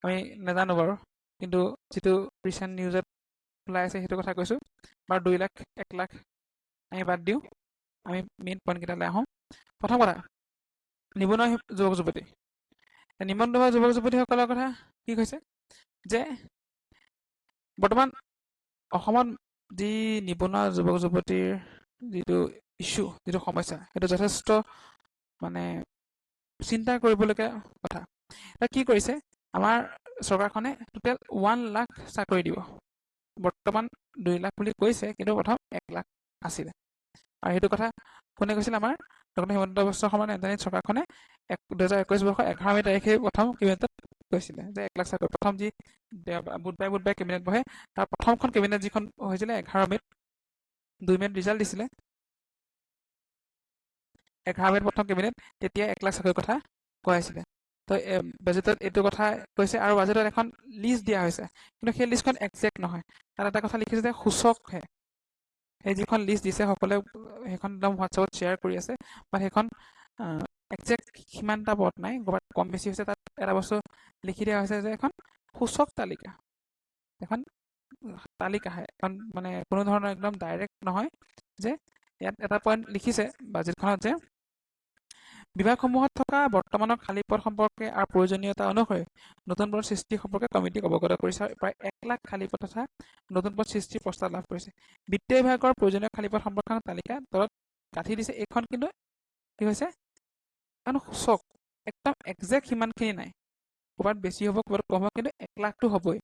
আমি নাজানো বাৰু কিন্তু যিটো ৰিচেণ্ট নিউজত ওলাই আছে সেইটো কথা কৈছোঁ বাৰু 2 লাখ 1 লাখ আমি বাদ দিওঁ আমি মেইন পইণ্টকেইটালৈ আহোঁ প্ৰথম কথা নিবনুৱা যুৱক যুৱতী নিবনুৱা যুৱক যুৱতীসকলৰ কথা কি কৈছে যে বৰ্তমান অসমত যি নিবনুৱা যুৱক যুৱতীৰ যিটো ইছ্যু যিটো সমস্যা সেইটো যথেষ্ট মানে চিন্তা কৰিবলগীয়া কথা এতিয়া কি কৰিছে আমাৰ চৰকাৰখনে টোটেল 1 লাখ চাকৰি দিব বৰ্তমান 2 লাখ বুলি কৈছে কিন্তু প্ৰথম 1 লাখ আছিলে আৰু সেইটো কথা কোনে কৈছিল আমাৰ ডক্টৰ হিমন্ত বিশ্ব শৰ্মা নেতানী চৰকাৰখনে 2021 বৰ্ষৰ 11 মে তাৰিখে প্ৰথম কেবিনেটত কৈছিলে যে 1 লাখ চাকৰি প্ৰথম যি বুধবাৰে কেবিনেট বহে তাৰ প্ৰথমখন কেবিনেট যিখন হৈছিলে 11 মেত 2 মেত ৰিজাল্ট দিছিলে 11 মেত প্ৰথম কেবিনেট তেতিয়া 1 লাখ চাকৰিৰ কথা কৈ আছিলে তো বাজেটত এইটো কথা কৈছে আৰু বাজেটত এখন লিষ্ট দিয়া হৈছে কিন্তু সেই লিষ্টখন একজেক্ট নহয় তাত এটা কথা লিখিছে যে সূচকহে সেই যিখন লিষ্ট দিছে সকলোৱে সেইখন একদম হোৱাটছআপত শ্বেয়াৰ কৰি আছে বাট সেইখন একজেক্ট সিমানটা পদ নাই ক'ৰবাত কম বেছি হৈছে তাত এটা বস্তু লিখি দিয়া হৈছে যে এখন সূচক তালিকা এখন তালিকাহে এখন মানে কোনো ধৰণৰ একদম ডাইৰেক্ট নহয় যে ইয়াত এটা পইণ্ট লিখিছে বাজেটখনত যে বিভাগসমূহত থকা বৰ্তমানৰ খালী পদ সম্পৰ্কে আৰু প্ৰয়োজনীয়তা অনুসৰি নতুন পদ সৃষ্টি সম্পৰ্কে কমিটিক অৱগত কৰিছে প্ৰায় 1 লাখ খালী পদ তথা নতুন পদ সৃষ্টিৰ প্ৰস্তাৱ লাভ কৰিছে বিত্তীয় বিভাগৰ প্ৰয়োজনীয় খালী পদ সম্পৰ্কৰ তালিকা তলত গাঁঠি দিছে এইখন কিন্তু কি হৈছে এখন সূচক একদম একজেক্ট সিমানখিনি নাই ক'ৰবাত বেছি হ'ব ক'ৰবাত কম হ'ব কিন্তু 1 লাখটো হ'বই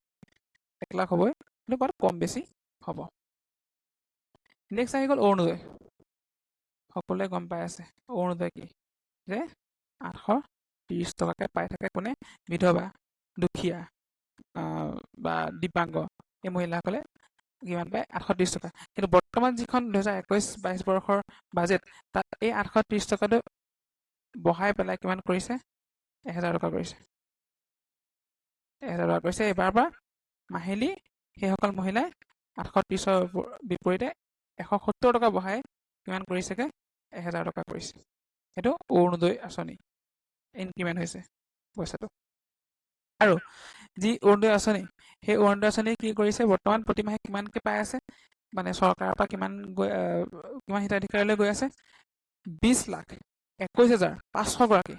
1 লাখ হ'বই কিন্তু ক'ৰবাত কম বেছি হ'ব নেক্সট আহি গ'ল অৰুণোদয় সকলোৱে গম পাই আছে অৰুণোদয় কি যে 830 টকাকৈ পাই থাকে কোনে বিধৱা দুখীয়া বা দিব্যাংগ এই মহিলাসকলে কিমান পায় 830 টকা কিন্তু বৰ্তমান যিখন 2021-22 বৰ্ষৰ বাজেট তাত এই 830 টকাটো বঢ়াই পেলাই কিমান কৰিছে 1000 টকা কৰিছে 1000 টকা কৰিছে এইবাৰ পৰা মাহিলী সেইসকল মহিলাই 830ৰ বিপৰীতে 170 টকা বঢ়াই কিমান কৰিছেগৈ 1000 টকা কৰিছে সেইটো অৰুণোদয় আঁচনি ইনক্ৰিমেণ্ট হৈছে পইচাটো আৰু যি অৰুণোদয় আঁচনি সেই অৰুণোদয় আঁচনি কি কৰিছে বৰ্তমান প্ৰতিমাহে কিমানকৈ পাই আছে মানে চৰকাৰৰ পৰা কিমান হিতাধিকাৰীলৈ গৈ আছে 20,21,500 গৰাকী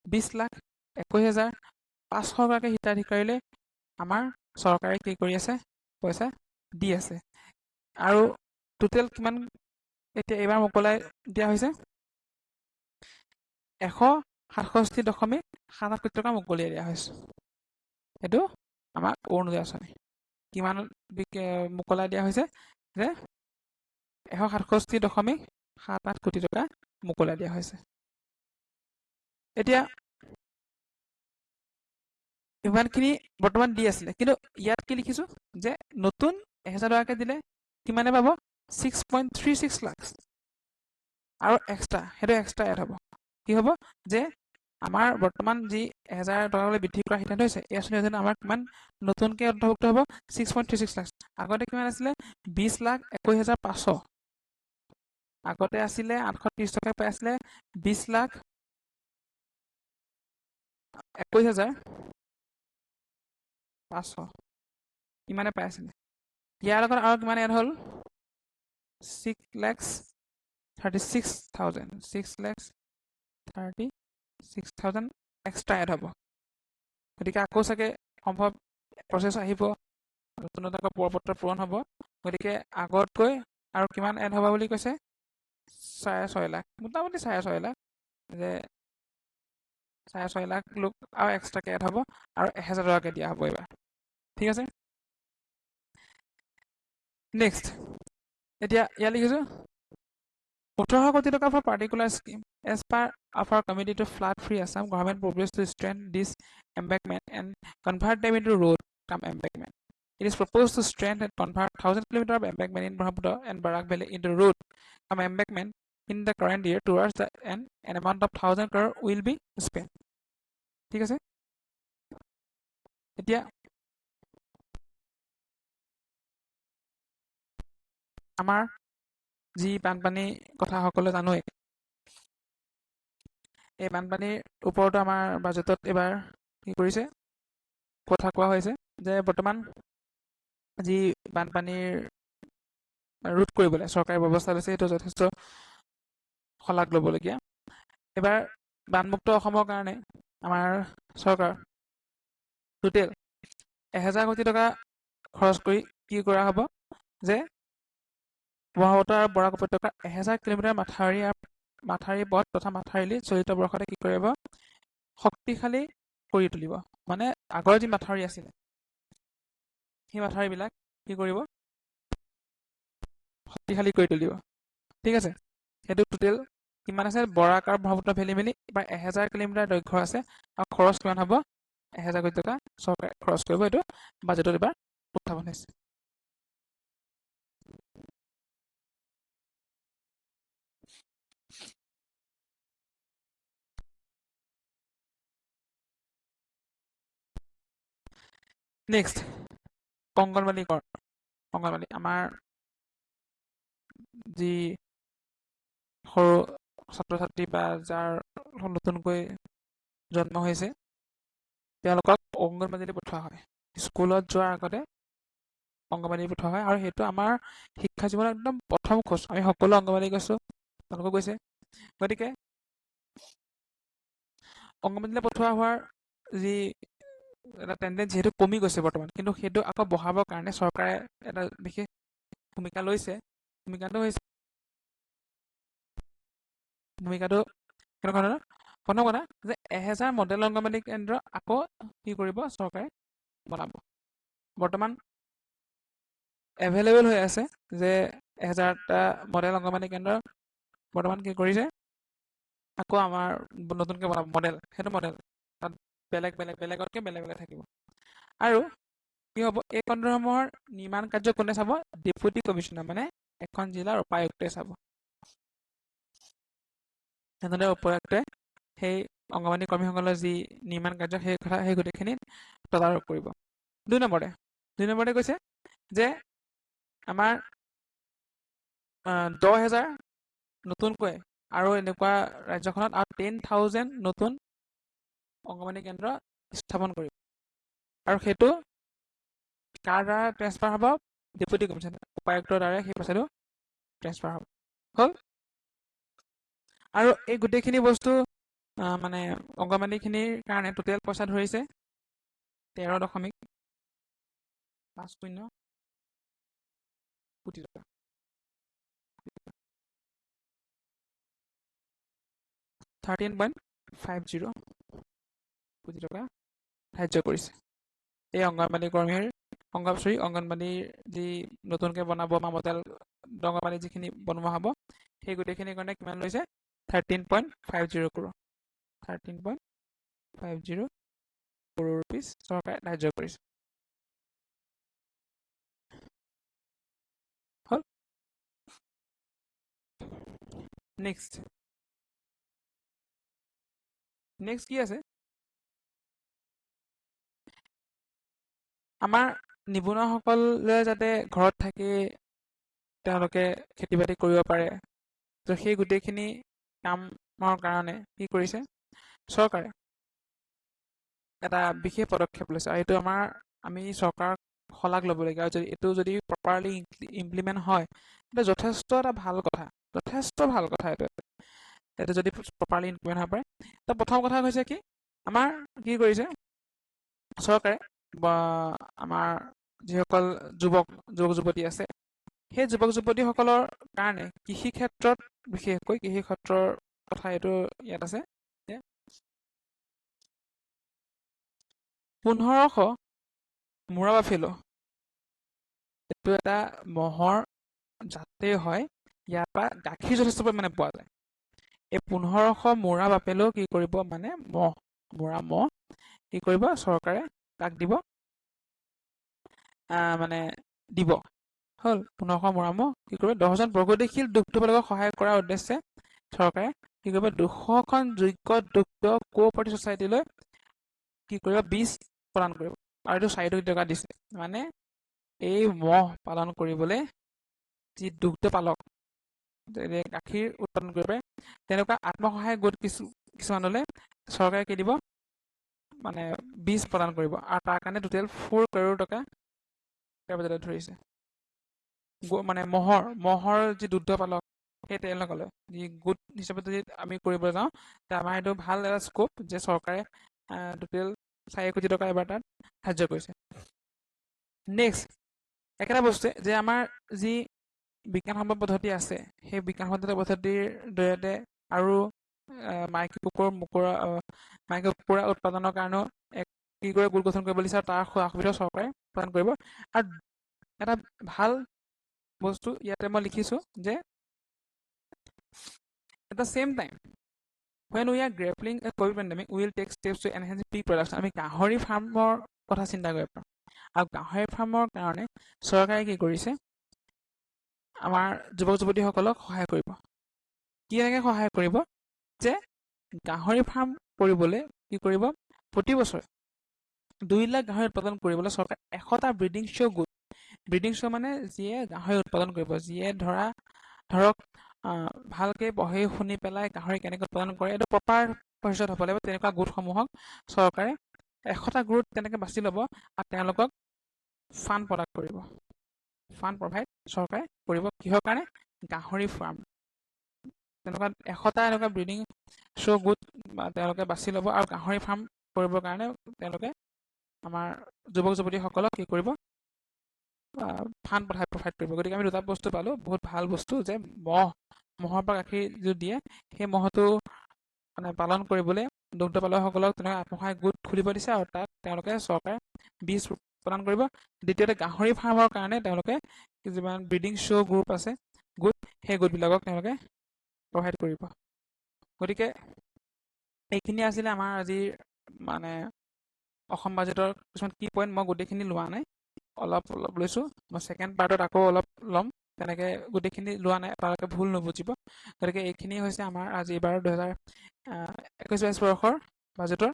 20,21,500 গৰাকী হিতাধিকাৰীলৈ আমাৰ চৰকাৰে কি কৰি আছে পইচা দি আছে আৰু টোটেল কিমান এতিয়া এইবাৰ মোকলাই দিয়া হৈছে 167.78 কোটি টকা মুকলি দিয়া হৈছে। সেইটো আমাৰ অৰুণোদয় আঁচনি কিমান মোকলাই দিয়া হৈছে যে 167.78 কোটি টকা মোকলাই দিয়া হৈছে। এতিয়া ইমানখিনি বৰ্তমান দি আছিলে, কিন্তু ইয়াত কি লিখিছোঁ যে নতুন 1000 টকাকৈ দিলে কিমানে পাব 6.36 লাখ আৰু এক্সট্ৰা সেইটো এক্সট্ৰা এড হ'ব। কি হ'ব যে আমাৰ বৰ্তমান যি 1000 টকালৈ বৃদ্ধি কৰা সিদ্ধান্ত হৈছে এই আঁচনি অধীনত আমাৰ কিমান নতুনকৈ অন্তৰ্ভুক্ত হ'ব 6.36 লাখ। আগতে কিমান আছিলে 20,21,500। আগতে আছিলে 830 টকা পাই আছিলে 20,21,500 ইমানে পাই আছিলে। ইয়াৰ লগত আৰু কিমান এড হ'ল 6,36,000 এক্সট্ৰা এড হ'ব। গতিকে আকৌ চাগে সম্ভৱ প্ৰচেছ আহিব, নতুন আকৌ প্ৰপত্ৰ পূৰণ হ'ব। গতিকে আগতকৈ আৰু কিমান এড হ'ব বুলি কৈছে 6.5 লাখ, মোটামুটি 6.5 লাখ, যে 6.5 লাখ লোক আৰু এক্সট্ৰাকৈ এড হ'ব আৰু 1000 টকাকৈ দিয়া হ'ব এইবাৰ। ঠিক আছে, নেক্সট এতিয়া ইয়াত লিখিছোঁ 18 কোটি টকা for particular scheme as per of our committee to flood free Assam government proposes to strengthen this embankment and convert them into road come embankment. It is proposed to strengthen and convert 1000 km of embankment in Brahmaputra and Barak Valley into road come embankment in the current year towards the end. An amount of 1000 crore will be spent. ঠিক আছে, এতিয়া আমাৰ যি বানপানী কথা সকলোৱে জানোৱেই, এই বানপানীৰ ওপৰতো আমাৰ বাজেটত এইবাৰ কি কৰিছে কথা কোৱা হৈছে যে বৰ্তমান যি বানপানীৰ ৰোধ কৰিবলৈ চৰকাৰে ব্যৱস্থা লৈছে সেইটো যথেষ্ট শলাগ ল'বলগীয়া। এইবাৰ বানমুক্ত অসমৰ কাৰণে আমাৰ চৰকাৰ টোটেল 1000 কোটি টকা খৰচ কৰি কি কৰা হ'ব যে ব্ৰহ্মপুত্ৰ আৰু বৰাক উপত্যকাৰ 1000 কিলোমিটাৰ মাথাউৰি পথ তথা মাথাউৰি চলিত বৰ্ষতে কি কৰিব শক্তিশালী কৰি তুলিব। মানে আগৰ যি মাথাউৰি আছিলে সেই মাথাউৰিবিলাক কি কৰিব শক্তিশালী কৰি তুলিব। ঠিক আছে, সেইটো টোটেল কিমান আছে বৰাক আৰু ব্ৰহ্মপুত্ৰ ভেলি মিলি এইবাৰ 1000 কিলোমিটাৰ দৈৰ্ঘ্য আছে আৰু খৰচ কিমান হ'ব 1000 কোটি টকা চৰকাৰে খৰচ কৰিব। এইটো বাজেটত এইবাৰ উত্থাপন হৈছে। নেক্সট অংগনবাড়ী কৰ। অংগনবাড়ী আমাৰ যি সৰু ছাত্ৰ ছাত্ৰী বা যাৰ নতুনকৈ জন্ম হৈছে তেওঁলোকক অংগনবাড়ীলৈ পঠোৱা হয়। স্কুলত যোৱাৰ আগতে অংগনবাড়ী পঠোৱা হয় আৰু সেইটো আমাৰ শিক্ষা জীৱনৰ একদম প্ৰথম খোজ। আমি সকলো অংগনবাড়ী গৈছোঁ, তেওঁলোকেও গৈছে। গতিকে অংগনবাড়ীলৈ পঠোৱা হোৱাৰ যি এটা টেণ্ডেঞ্চি যিহেতু কমি গৈছে বৰ্তমান, কিন্তু সেইটো আকৌ বঢ়াবৰ কাৰণে চৰকাৰে এটা বিশেষ ভূমিকা লৈছে। ভূমিকাটো কেনেকুৱা ধৰণৰ প্ৰথম কথা যে 1000 মডেল অংগনবাড়ী কেন্দ্ৰ আকৌ কি কৰিব চৰকাৰে বনাব। বৰ্তমান এভেইলেবল হৈ আছে যে 1000টা মডেল অংগনবাড়ী কেন্দ্ৰ বৰ্তমান কি কৰিছে আকৌ আমাৰ নতুনকৈ বনাব মডেল। সেইটো মডেল তাত বেলেগতকৈ বেলেগ থাকিব। আৰু কি হ'ব এই কেন্দ্ৰসমূহৰ নিৰ্মাণ কাৰ্য কোনে চাব ডেপুটি কমিশ্যনাৰ, মানে এখন জিলাৰ উপায়ুক্তই চাব। তেনেদৰে উপায়ুক্তই সেই অংগনবাড়ী কৰ্মীসকলৰ যি নিৰ্মাণ কাৰ্য সেই গোটেইখিনি তদাৰক কৰিব। 2 নম্বৰতে কৈছে যে আমাৰ 10,000 নতুনকৈ আৰু এনেকুৱা ৰাজ্যখনত আৰু 10,000 নতুন অংগনবাড়ী কেন্দ্ৰ স্থাপন কৰিব আৰু সেইটো কাৰ দ্বাৰা ট্ৰেন্সফাৰ হ'ব ডেপুটি কমিশ্যনাৰ উপায়ুক্তৰ দ্বাৰা সেই পইচাটো ট্ৰেন্সফাৰ হ'ব। হ'ল আৰু এই গোটেইখিনি বস্তু মানে অংগনবাড়ীখিনিৰ কাৰণে টোটেল পইচা ধৰিছে 13.50 কোটি টকা। 13.50 কোটি টকা ধাৰ্য কৰিছে। এই অংগনবাড়ী কৰ্মীৰ অংগনবাড়ীৰ যি নতুনকৈ বনাব বা মডেল অংগনবাড়ী যিখিনি বনোৱা হ'ব সেই গোটেইখিনিৰ কাৰণে কিমান লৈছে 13.50 crore 13.50 crore rupees চৰকাৰে ধাৰ্য কৰিছে। হ'ল। নেক্সট কি আছে, আমাৰ নিবনুৱাসকলে যাতে ঘৰত থাকি তেওঁলোকে খেতি বাতি কৰিব পাৰে, তো সেই গোটেইখিনি কামৰ কাৰণে কি কৰিছে চৰকাৰে এটা বিশেষ পদক্ষেপ লৈছে। আৰু এইটো আমি চৰকাৰক শলাগ ল'বলগীয়া। যদি এইটো যদি প্ৰপাৰলি ইমপ্লিমেণ্ট হয় এইটো যথেষ্ট এটা ভাল কথা, এইটো যদি প্ৰপাৰলি ইমপ্লিমেণ্ট হ'ব পাৰে। তো প্ৰথম কথা হৈছে কি, আমাৰ কি কৰিছে চৰকাৰে বা আমাৰ যিসকল যুৱক যুৱতী আছে সেই যুৱক যুৱতীসকলৰ কাৰণে কৃষি ক্ষেত্ৰত, বিশেষকৈ কৃষি ক্ষেত্ৰৰ কথা এইটো ইয়াত আছে যে 1500 মুৰা বাফেলো, এইটো এটা ম'হৰ জাতেই হয়, ইয়াৰ পৰা গাখীৰ যথেষ্ট পৰিমাণে পোৱা যায়। এই 1500 মুৰা বাফেলো কি কৰিব, মানে ম'হ কি কৰিব চৰকাৰে তাক দিব, দিব। হ'ল 1500 মুৰা ম'হ কি কৰিব, 10জন প্ৰগতিশীল দুগ্ধ পালকক সহায় কৰাৰ উদ্দেশ্যে চৰকাৰে কি কৰিব 200খন যোগ্য দুগ্ধ কোঅপাৰেটিভ ছ'চাইটিলৈ কি কৰিব বীজ প্ৰদান কৰিব। আৰু এইটো 4 কোটি টকা দিছে। মানে এই ম'হ পালন কৰিবলৈ যি দুগ্ধ পালক গাখীৰ উৎপাদন কৰিব পাৰে তেনেকুৱা আত্মসহায়ক গোট কিছুমানলৈ চৰকাৰে কি দিব, মানে বীজ প্ৰদান কৰিব। আৰু তাৰ কাৰণে টোটেল 4 কৰোৰ টকা বাজেটত ধৰিছে। মানে ম'হৰ যি দুগ্ধ পালক সেই তেওঁলোকলৈ যি গোট হিচাপে যদি আমি কৰিবলৈ যাওঁ তেতিয়া আমাৰ এইটো ভাল এটা স্কোপ যে চৰকাৰে টোটেল 4 কোটি টকা এবাৰ তাত ধাৰ্য কৰিছে। নেক্সট একেটা বস্তুৱে যে আমাৰ যি বিজ্ঞানসন্মত পদ্ধতি আছে সেই বিজ্ঞানসন্মত পদ্ধতিৰ জৰিয়তে আৰু মাইকী কুকুৰা উৎপাদনৰ কাৰণেও কি কৰে গোট গঠন কৰিব বিচাৰে, তাৰ সুবিধা চৰকাৰে প্ৰদান কৰিব। আৰু এটা ভাল বস্তু ইয়াতে মই লিখিছোঁ যে at the same time when we are grappling a COVID pandemic we will take steps to enhance pig production। আমি গাহৰি ফাৰ্মৰ কথা চিন্তা কৰিব পাৰোঁ। আৰু গাহৰি ফাৰ্মৰ কাৰণে চৰকাৰে কি কৰিছে, আমাৰ যুৱক যুৱতীসকলক সহায় কৰিব। কি এনেকৈ সহায় কৰিব যে গাহৰি ফাৰ্ম কৰিবলৈ কি কৰিব, প্ৰতি বছৰে 2 লাখ গাহৰি উৎপাদন কৰিবলৈ চৰকাৰে 100টা ব্ৰিডিং শ্ব' মানে যিয়ে গাহৰি উৎপাদন কৰিব, যিয়ে ধৰক ভালকৈ পঢ়ি শুনি পেলাই গাহৰি কেনেকৈ উৎপাদন কৰে এইটো প্ৰপাৰ পৰ্যায়ত হ'ব লাগিব। তেনেকুৱা গোটসমূহক চৰকাৰে 100টা গোট তেনেকৈ বাছি ল'ব আৰু তেওঁলোকক ফাণ্ড প্ৰভাইড চৰকাৰে কৰিব। কিহৰ কাৰণে, গাহৰি ফাৰ্ম। তেনেকুৱা 100টা এনেকুৱা ব্ৰিডিং শ্ব' গোট তেওঁলোকে বাছি ল'ব আৰু গাহৰি ফাৰ্ম কৰিবৰ কাৰণে তেওঁলোকে আমাৰ যুৱক যুৱতীসকলক কি কৰিব, ফাণ্ড প্ৰভাইড কৰিব। গতিকে আমি 2টা বস্তু পালোঁ, বহুত ভাল বস্তু যে ম'হৰ পৰা গাখীৰ যিটো দিয়ে সেই ম'হটো মানে পালন কৰিবলৈ দুগ্ধ পালকসকলক তেনেকৈ আত্মসহায়ক গোট খুলিব দিছে আৰু তাত তেওঁলোকে চৰকাৰে বীজ প্ৰদান কৰিব। দ্বিতীয়তে গাহৰি ফাৰ্মৰ কাৰণে তেওঁলোকে যিমান ব্ৰিডিং শ্ব' গ্ৰুপ আছে সেই গোটবিলাকক তেওঁলোকে প্ৰভাইড কৰিব। গতিকে এইখিনি আছিলে আমাৰ আজিৰ মানে অসম বাজেটৰ কিছুমান কি পইণ্ট। মই গোটেইখিনি লোৱা নাই, অলপ লৈছোঁ। মই ছেকেণ্ড পাৰ্টত আকৌ অলপ ল'ম, তেনেকৈ গোটেইখিনি লোৱা নাই, আপোনালোকে ভুল নুবুজিব। গতিকে এইখিনি হৈছে আমাৰ আজি এইবাৰ 2021-22 বৰ্ষৰ বাজেটৰ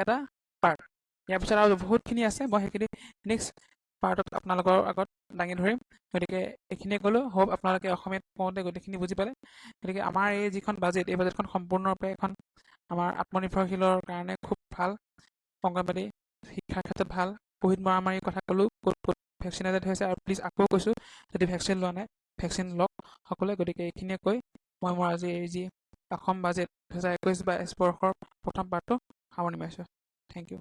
এটা পাৰ্ট। ইয়াৰ পিছত আৰু বহুতখিনি আছে, মই সেইখিনি নেক্সট পাৰ্টত আপোনালোকৰ আগত দাঙি ধৰিম। গতিকে এইখিনিয়ে ক'লোঁ, হোপ আপোনালোকে অসমীয়াত কওঁতে গোটেইখিনি বুজি পালে। গতিকে আমাৰ এই যিখন বাজেট, এই বাজেটখন সম্পূৰ্ণৰূপে এখন আমাৰ আত্মনিৰ্ভৰশীলৰ কাৰণে খুব ভাল, অংগনবাড়ী শিক্ষাৰ ক্ষেত্ৰত ভাল। ক'ভিড মহামাৰীৰ কথা ক'লোঁ, ক'ত ভেকচিনেটেড হৈছে। আৰু প্লিজ আকৌ কৈছোঁ, যদি ভেকচিন লোৱা নাই ভেকচিন লওক সকলোৱে। গতিকে এইখিনিয়ে কৈ মই মোৰ আজি এই যি অসম বাজেট 2021-22 বৰ্ষৰ প্ৰথম পাৰ্টটো সামৰণি মাৰিছোঁ। Thank U.